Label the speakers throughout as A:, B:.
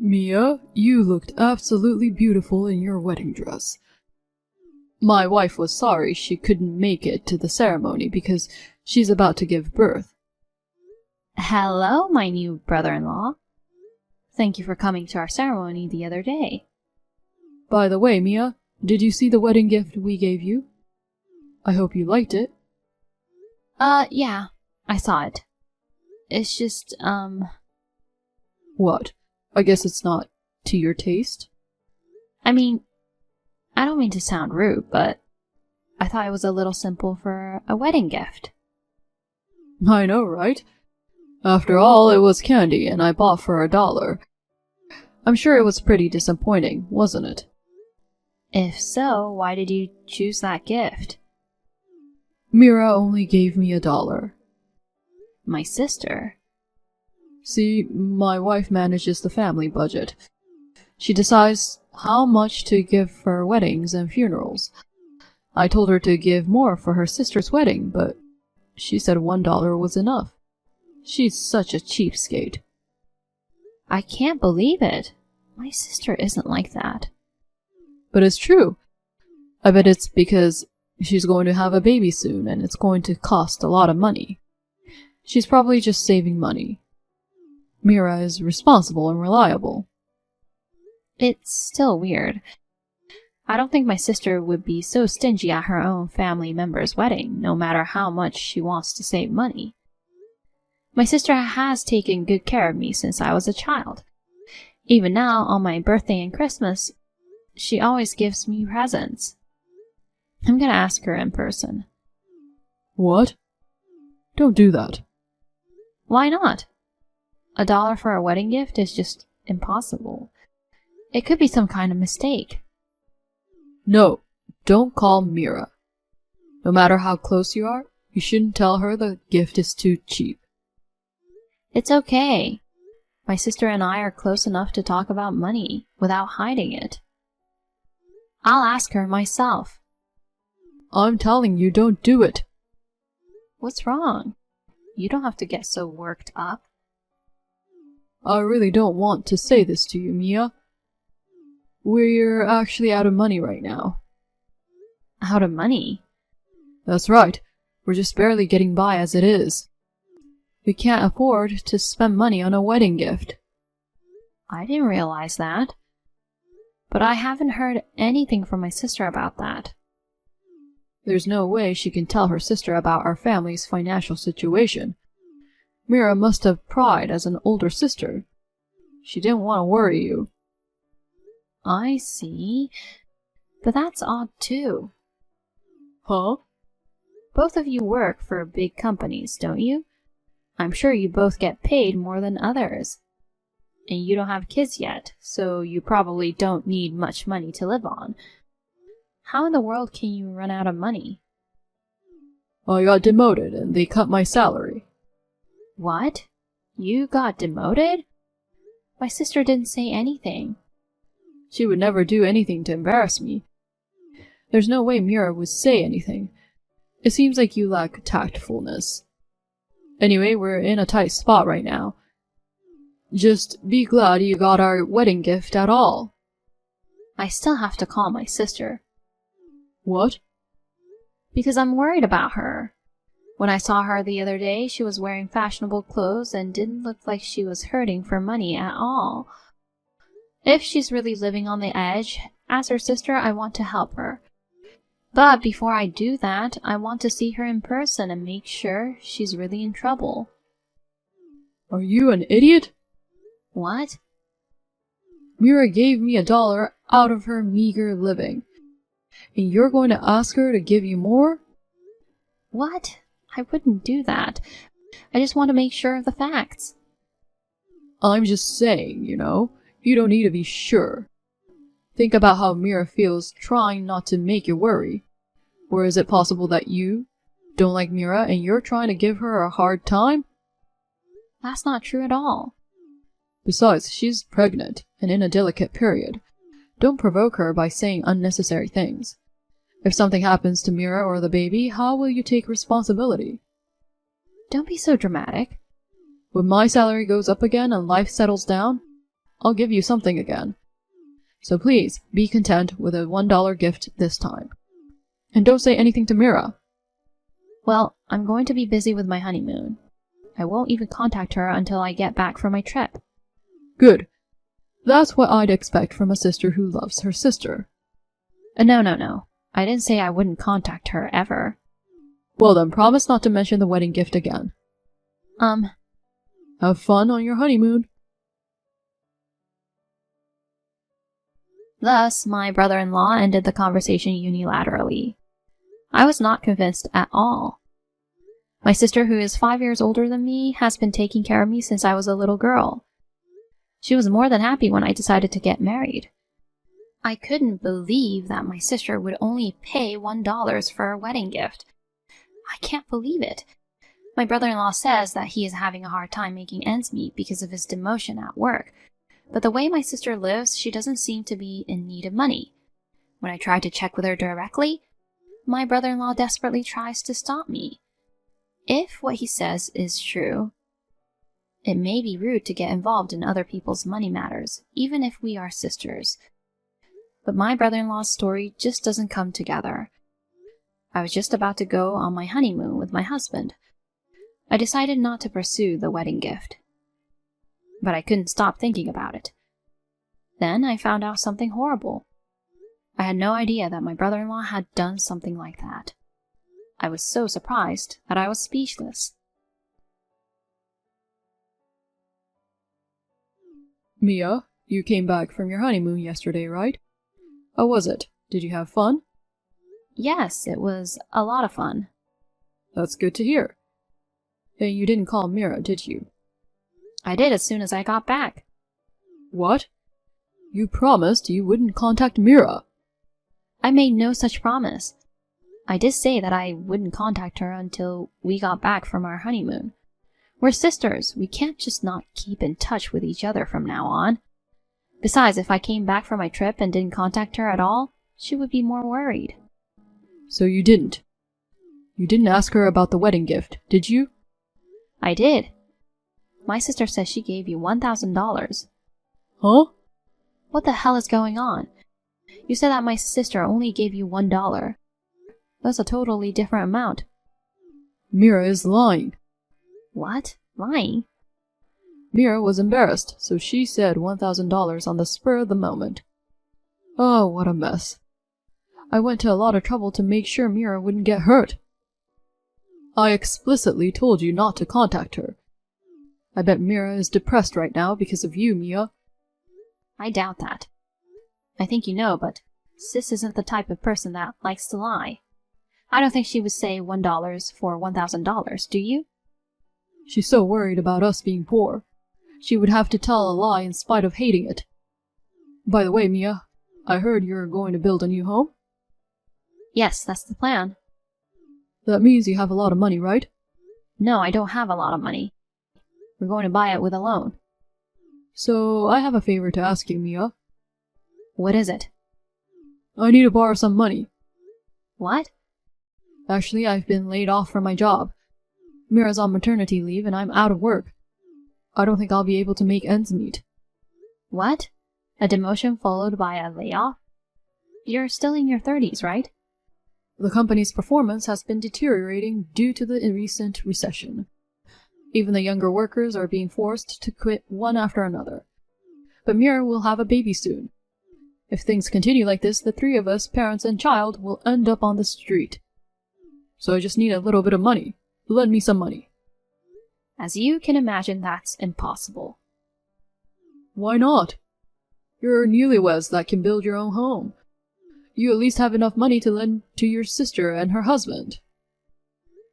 A: Mia, you looked absolutely beautiful in your wedding dress. My wife was sorry she couldn't make it to the ceremony because she's about to give birth.
B: Hello, my new brother-in-law. Thank you for coming to our ceremony the other day.
A: By the way, Mia, did you see the wedding gift we gave you? I hope you liked it.
B: Yeah, I saw it. It's just,
A: What? I guess it's not to your taste?
B: I mean, I don't mean to sound rude, but I thought it was a little simple for a wedding gift.
A: I know, right? After all, it was candy and I bought for $1. I'm sure it was pretty disappointing, wasn't it?
B: If so, why did you choose that gift?
A: Mira only gave me $1.
B: My sister.
A: See, my wife manages the family budget. She decides how much to give for weddings and funerals. I told her to give more for her sister's wedding, but she said $1 was enough. She's such a cheapskate.
B: I can't believe it. My sister isn't like that.
A: But it's true. I bet it's because she's going to have a baby soon and it's going to cost a lot of money. She's probably just saving money. Mira is responsible and reliable.
B: It's still weird. I don't think my sister would be so stingy at her own family member's wedding, no matter how much she wants to save money. My sister has taken good care of me since I was a child. Even now, on my birthday and Christmas, she always gives me presents. I'm gonna ask her in person.
A: What? Don't do that.
B: Why not? $1 for a wedding gift is just impossible. It could be some kind of mistake.
A: No, don't call Mira. No matter how close you are, you shouldn't tell her the gift is too cheap.
B: It's okay. My sister and I are close enough to talk about money without hiding it. I'll ask her myself.
A: I'm telling you, don't do it.
B: What's wrong? You don't have to get so worked up.
A: I really don't want to say this to you, Mia. We're actually out of money right now.
B: Out of money?
A: That's right. We're just barely getting by as it is. We can't afford to spend money on a wedding gift.
B: I didn't realize that. But I haven't heard anything from my sister about that.
A: There's no way she can tell her sister about our family's financial situation. Mira must have pride as an older sister. She didn't want to worry you.
B: I see. But that's odd too.
A: Huh?
B: Both of you work for big companies, don't you? I'm sure you both get paid more than others. And you don't have kids yet, so you probably don't need much money to live on. How in the world can you run out of money?
A: I got demoted and they cut my salary.
B: What? You got demoted? My sister didn't say anything.
A: She would never do anything to embarrass me. There's no way Mira would say anything. It seems like you lack tactfulness. Anyway, we're in a tight spot right now. Just be glad you got our wedding gift at all.
B: I still have to call my sister.
A: What?
B: Because I'm worried about her. When I saw her the other day, she was wearing fashionable clothes and didn't look like she was hurting for money at all. If she's really living on the edge, as her sister, I want to help her. But before I do that, I want to see her in person and make sure she's really in trouble.
A: Are you an idiot?
B: What?
A: Mira gave me $1 out of her meager living. And you're going to ask her to give you more?
B: What? I wouldn't do that. I just want to make sure of the facts.
A: I'm just saying, you know, you don't need to be sure. Think about how Mira feels trying not to make you worry. Or is it possible that you don't like Mira and you're trying to give her a hard time?
B: That's not true at all.
A: Besides, she's pregnant and in a delicate period. Don't provoke her by saying unnecessary things. If something happens to Mira or the baby, how will you take responsibility?
B: Don't be so dramatic.
A: When my salary goes up again and life settles down, I'll give you something again. So please, be content with a $1 gift this time. And don't say anything to Mira.
B: Well, I'm going to be busy with my honeymoon. I won't even contact her until I get back from my trip.
A: Good. That's what I'd expect from a sister who loves her sister.
B: No. I didn't say I wouldn't contact her ever.
A: Well then, promise not to mention the wedding gift again. Have fun on your honeymoon.
B: Thus, my brother-in-law ended the conversation unilaterally. I was not convinced at all. My sister, who is 5 years older than me, has been taking care of me since I was a little girl. She was more than happy when I decided to get married. I couldn't believe that my sister would only pay $1 for a wedding gift. I can't believe it. My brother-in-law says that he is having a hard time making ends meet because of his demotion at work. But the way my sister lives, she doesn't seem to be in need of money. When I try to check with her directly, my brother-in-law desperately tries to stop me. If what he says is true, it may be rude to get involved in other people's money matters, even if we are sisters. But my brother-in-law's story just doesn't come together. I was just about to go on my honeymoon with my husband. I decided not to pursue the wedding gift. But I couldn't stop thinking about it. Then I found out something horrible. I had no idea that my brother-in-law had done something like that. I was so surprised that I was speechless.
A: Mia, you came back from your honeymoon yesterday, right? How was it? Did you have fun?
B: Yes, it was a lot of fun.
A: That's good to hear. Hey, you didn't call Mira, did you?
B: I did as soon as I got back.
A: What? You promised you wouldn't contact Mira.
B: I made no such promise. I did say that I wouldn't contact her until we got back from our honeymoon. We're sisters. We can't just not keep in touch with each other from now on. Besides, if I came back from my trip and didn't contact her at all, she would be more worried.
A: So you didn't? You didn't ask her about the wedding gift, did you?
B: I did. My sister says she gave you $1,000.
A: Huh?
B: What the hell is going on? You said that my sister only gave you $1. That's a totally different amount.
A: Mira is lying.
B: What? Lying?
A: Mira was embarrassed, so she said $1,000 on the spur of the moment. Oh, what a mess. I went to a lot of trouble to make sure Mira wouldn't get hurt. I explicitly told you not to contact her. I bet Mira is depressed right now because of you, Mia.
B: I doubt that. I think you know, but Sis isn't the type of person that likes to lie. I don't think she would say $1 for $1,000, do you?
A: She's so worried about us being poor. She would have to tell a lie in spite of hating it. By the way, Mia, I heard you're going to build a new home?
B: Yes, that's the plan.
A: That means you have a lot of money, right?
B: No, I don't have a lot of money. We're going to buy it with a loan.
A: So, I have a favor to ask you, Mia.
B: What is it?
A: I need to borrow some money.
B: What?
A: Actually, I've been laid off from my job. Mira's on maternity leave and I'm out of work. I don't think I'll be able to make ends meet.
B: What? A demotion followed by a layoff? You're still in your 30s, right?
A: The company's performance has been deteriorating due to the recent recession. Even the younger workers are being forced to quit one after another. But Mira will have a baby soon. If things continue like this, the three of us, parents and child, will end up on the street. So I just need a little bit of money. Lend me some money.
B: As you can imagine, that's impossible.
A: Why not? You're newlyweds that can build your own home. You at least have enough money to lend to your sister and her husband.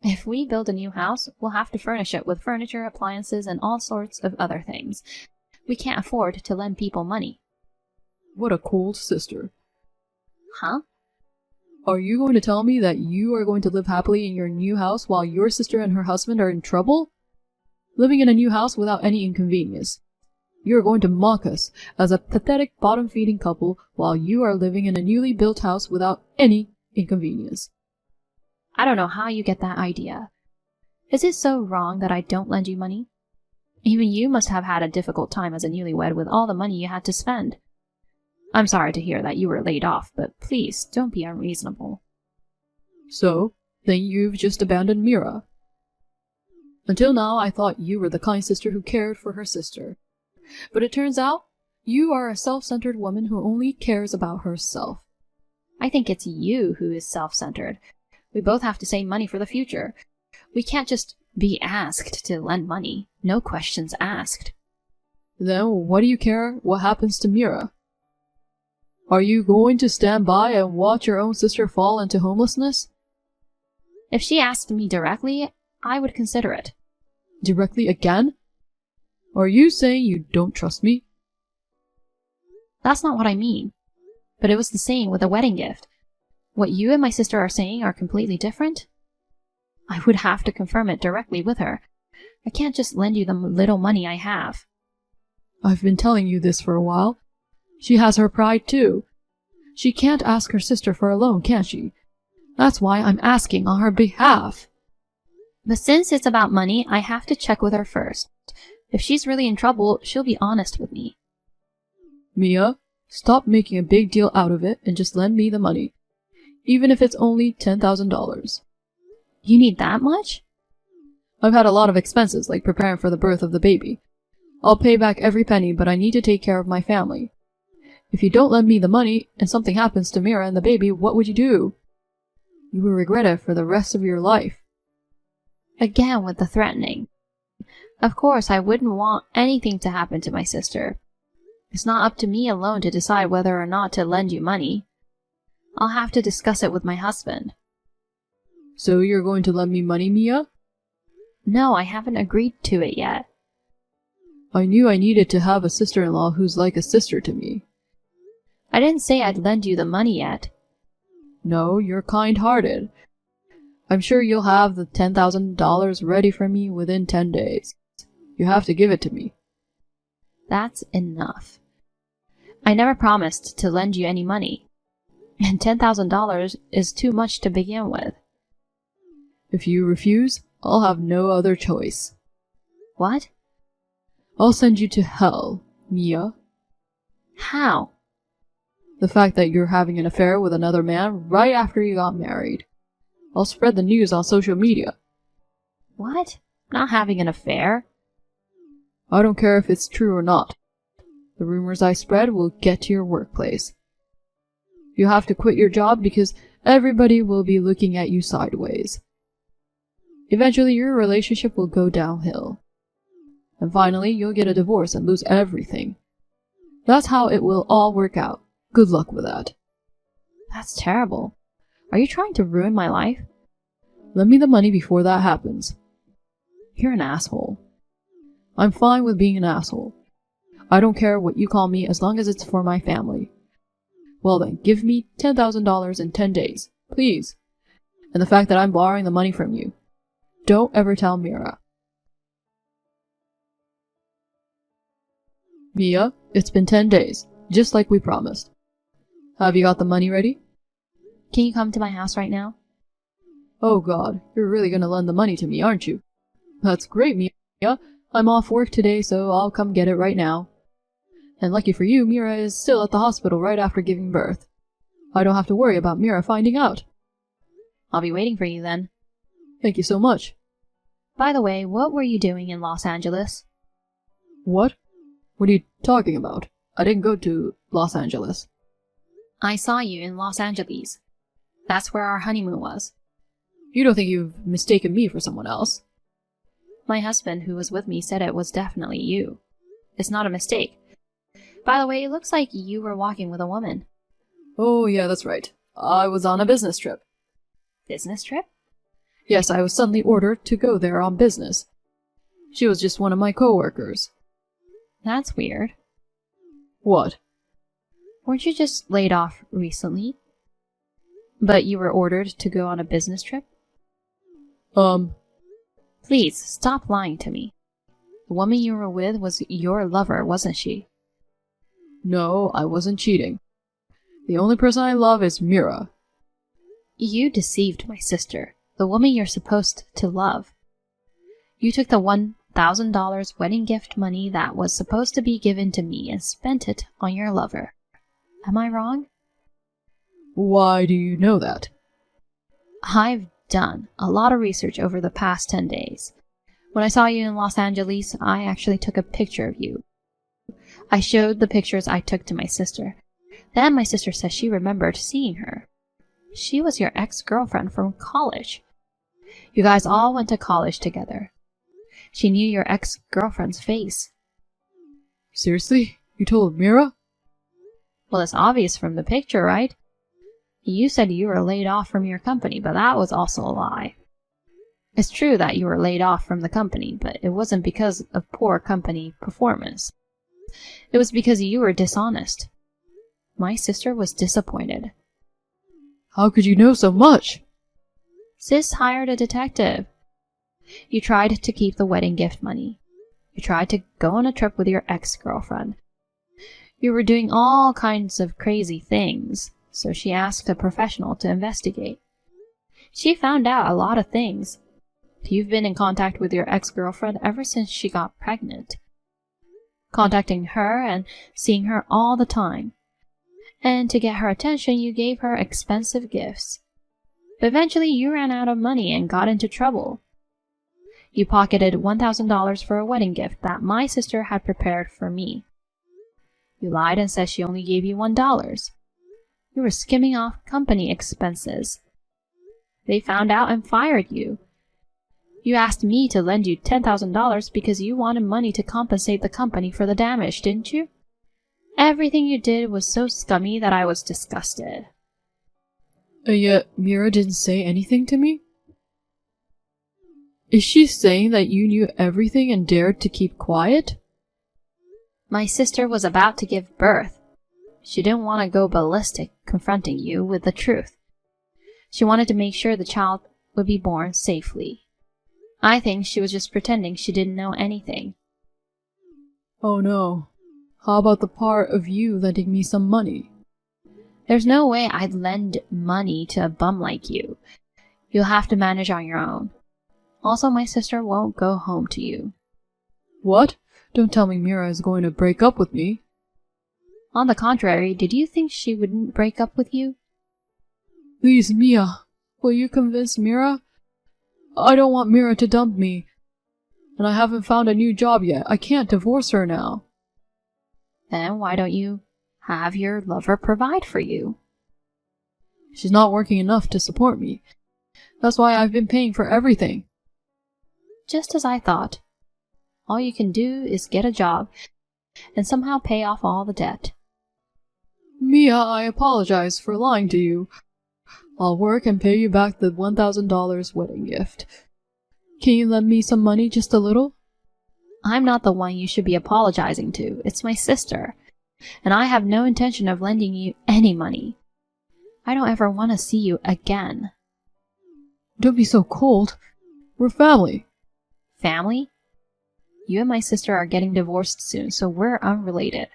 B: If we build a new house, we'll have to furnish it with furniture, appliances, and all sorts of other things. We can't afford to lend people money.
A: What a cold sister.
B: Huh?
A: Are you going to tell me that you are going to live happily in your new house while your sister and her husband are in trouble? Living in a new house without any inconvenience. You're going to mock us as a pathetic bottom-feeding couple while you are living in a newly built house without any inconvenience.
B: I don't know how you get that idea. Is it so wrong that I don't lend you money? Even you must have had a difficult time as a newlywed with all the money you had to spend. I'm sorry to hear that you were laid off, but please don't be unreasonable.
A: So, then you've just abandoned Mira. Until now, I thought you were the kind sister who cared for her sister. But it turns out, you are a self-centered woman who only cares about herself.
B: I think it's you who is self-centered. We both have to save money for the future. We can't just be asked to lend money. No questions asked.
A: Then what do you care what happens to Mira? Are you going to stand by and watch your own sister fall into homelessness?
B: If she asked me directly, I would consider it.
A: Directly again? Are you saying you don't trust me?
B: That's not what I mean. But it was the same with the wedding gift. What you and my sister are saying are completely different. I would have to confirm it directly with her. I can't just lend you the little money I have.
A: I've been telling you this for a while. She has her pride too. She can't ask her sister for a loan, can she? That's why I'm asking on her behalf.
B: But since it's about money, I have to check with her first. If she's really in trouble, she'll be honest with me.
A: Mia, stop making a big deal out of it and just lend me the money. Even if it's only $10,000.
B: You need that much?
A: I've had a lot of expenses, like preparing for the birth of the baby. I'll pay back every penny, but I need to take care of my family. If you don't lend me the money, and something happens to Mira and the baby, what would you do? You will regret it for the rest of your life.
B: Again with the threatening. Of course, I wouldn't want anything to happen to my sister. It's not up to me alone to decide whether or not to lend you money. I'll have to discuss it with my husband.
A: So you're going to lend me money, Mia?
B: No, I haven't agreed to it yet.
A: I knew I needed to have a sister-in-law who's like a sister to me.
B: I didn't say I'd lend you the money yet.
A: No, you're kind-hearted. I'm sure you'll have the $10,000 ready for me within 10 days. You have to give it to me.
B: That's enough. I never promised to lend you any money, and $10,000 is too much to begin with.
A: If you refuse, I'll have no other choice.
B: What?
A: I'll send you to hell, Mia.
B: How?
A: The fact that you're having an affair with another man right after you got married. I'll spread the news on social media.
B: What? Not having an affair?
A: I don't care if it's true or not. The rumors I spread will get to your workplace. You have to quit your job because everybody will be looking at you sideways. Eventually, your relationship will go downhill. And finally, you'll get a divorce and lose everything. That's how it will all work out. Good luck with that.
B: That's terrible. Are you trying to ruin my life?
A: Lend me the money before that happens.
B: You're an asshole.
A: I'm fine with being an asshole. I don't care what you call me as long as it's for my family. Well then, give me $10,000 in 10 days, please. And the fact that I'm borrowing the money from you. Don't ever tell Mira. Mia, it's been 10 days, just like we promised. Have you got the money ready?
B: Can you come to my house right now?
A: Oh God, you're really gonna lend the money to me, aren't you? That's great, Mia. I'm off work today, so I'll come get it right now. And lucky for you, Mira is still at the hospital right after giving birth. I don't have to worry about Mira finding out.
B: I'll be waiting for you then.
A: Thank you so much.
B: By the way, what were you doing in Los Angeles?
A: What? What are you talking about? I didn't go to Los Angeles.
B: I saw you in Los Angeles. That's where our honeymoon was.
A: You don't think you've mistaken me for someone else?
B: My husband, who was with me, said it was definitely you. It's not a mistake. By the way, it looks like you were walking with a woman.
A: Oh, yeah, that's right. I was on a business trip.
B: Business trip?
A: Yes, I was suddenly ordered to go there on business. She was just one of my coworkers.
B: That's weird.
A: What?
B: Weren't you just laid off recently? But you were ordered to go on a business trip? Please, stop lying to me. The woman you were with was your lover, wasn't she?
A: No, I wasn't cheating. The only person I love is Mira.
B: You deceived my sister, the woman you're supposed to love. You took the $1,000 $1,000 wedding gift money that was supposed to be given to me and spent it on your lover. Am I wrong?
A: Why do you know that?
B: I've done a lot of research over the past 10 days. When I saw you in Los Angeles, I actually took a picture of you. I showed the pictures I took to my sister. Then my sister says she remembered seeing her. She was your ex-girlfriend from college. You guys all went to college together. She knew your ex-girlfriend's face.
A: Seriously? You told Mira?
B: Well, it's obvious from the picture, right? You said you were laid off from your company, but that was also a lie. It's true that you were laid off from the company, but it wasn't because of poor company performance. It was because you were dishonest. My sister was disappointed.
A: How could you know so much?
B: Sis hired a detective. You tried to keep the wedding gift money. You tried to go on a trip with your ex-girlfriend. You were doing all kinds of crazy things, so she asked a professional to investigate. She found out a lot of things. You've been in contact with your ex-girlfriend ever since she got pregnant. Contacting her and seeing her all the time. And to get her attention, you gave her expensive gifts. But eventually you ran out of money and got into trouble. You pocketed $1,000 for a wedding gift that my sister had prepared for me. You lied and said she only gave you $1. You were skimming off company expenses. They found out and fired you. You asked me to lend you $10,000 because you wanted money to compensate the company for the damage, didn't you? Everything you did was so scummy that I was disgusted.
A: And yet Mira didn't say anything to me? Is she saying that you knew everything and dared to keep quiet?
B: My sister was about to give birth. She didn't want to go ballistic confronting you with the truth. She wanted to make sure the child would be born safely. I think she was just pretending she didn't know anything.
A: Oh no. How about the part of you lending me some money?
B: There's no way I'd lend money to a bum like you. You'll have to manage on your own. Also, my sister won't go home to you.
A: What? Don't tell me Mira is going to break up with me.
B: On the contrary, did you think she wouldn't break up with you?
A: Please, Mia, will you convince Mira? I don't want Mira to dump me. And I haven't found a new job yet. I can't divorce her now.
B: Then why don't you have your lover provide for you?
A: She's not working enough to support me. That's why I've been paying for everything.
B: Just as I thought. All you can do is get a job and somehow pay off all the debt.
A: Mia, I apologize for lying to you. I'll work and pay you back the $1,000 wedding gift. Can you lend me some money, just a little?
B: I'm not the one you should be apologizing to. It's my sister. And I have no intention of lending you any money. I don't ever want to see you again.
A: Don't be so cold. We're family.
B: Family? You and my sister are getting divorced soon, so we're unrelated.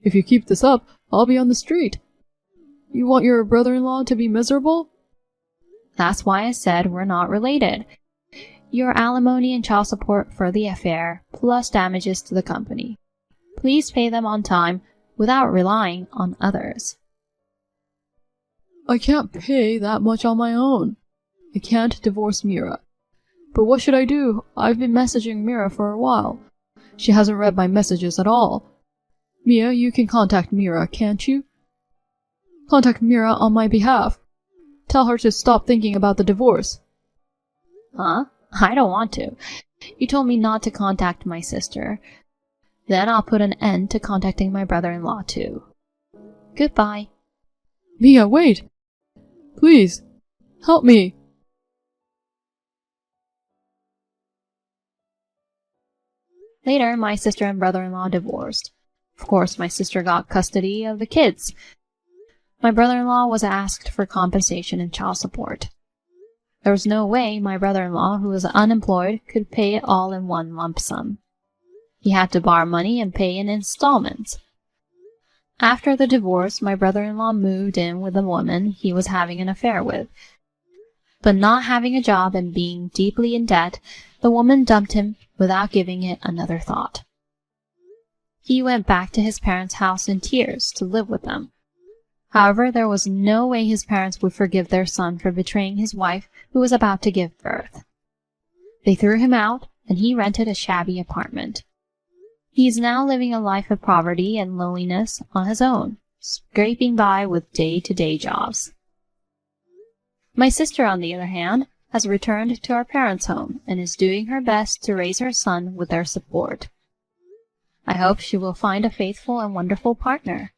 A: If you keep this up, I'll be on the street. You want your brother-in-law to be miserable?
B: That's why I said we're not related. Your alimony and child support for the affair, plus damages to the company. Please pay them on time without relying on others.
A: I can't pay that much on my own. I can't divorce Mira. But what should I do? I've been messaging Mira for a while. She hasn't read my messages at all. Mia, you can contact Mira, can't you? Contact Mira on my behalf. Tell her to stop thinking about the divorce.
B: Huh? I don't want to. You told me not to contact my sister. Then I'll put an end to contacting my brother-in-law too. Goodbye.
A: Mia, wait! Please, help me!
B: Later, my sister and brother-in-law divorced. Of course, my sister got custody of the kids. My brother-in-law was asked for compensation and child support. There was no way my brother-in-law, who was unemployed, could pay it all in one lump sum. He had to borrow money and pay in installments. After the divorce, my brother-in-law moved in with a woman he was having an affair with. But not having a job and being deeply in debt The woman dumped him without giving it another thought. He went back to his parents' house in tears to live with them. However, there was no way his parents would forgive their son for betraying his wife who was about to give birth. They threw him out, and he rented a shabby apartment. He is now living a life of poverty and loneliness on his own, scraping by with day-to-day jobs. My sister, on the other hand, has returned to our parents' home and is doing her best to raise her son with their support. I hope she will find a faithful and wonderful partner.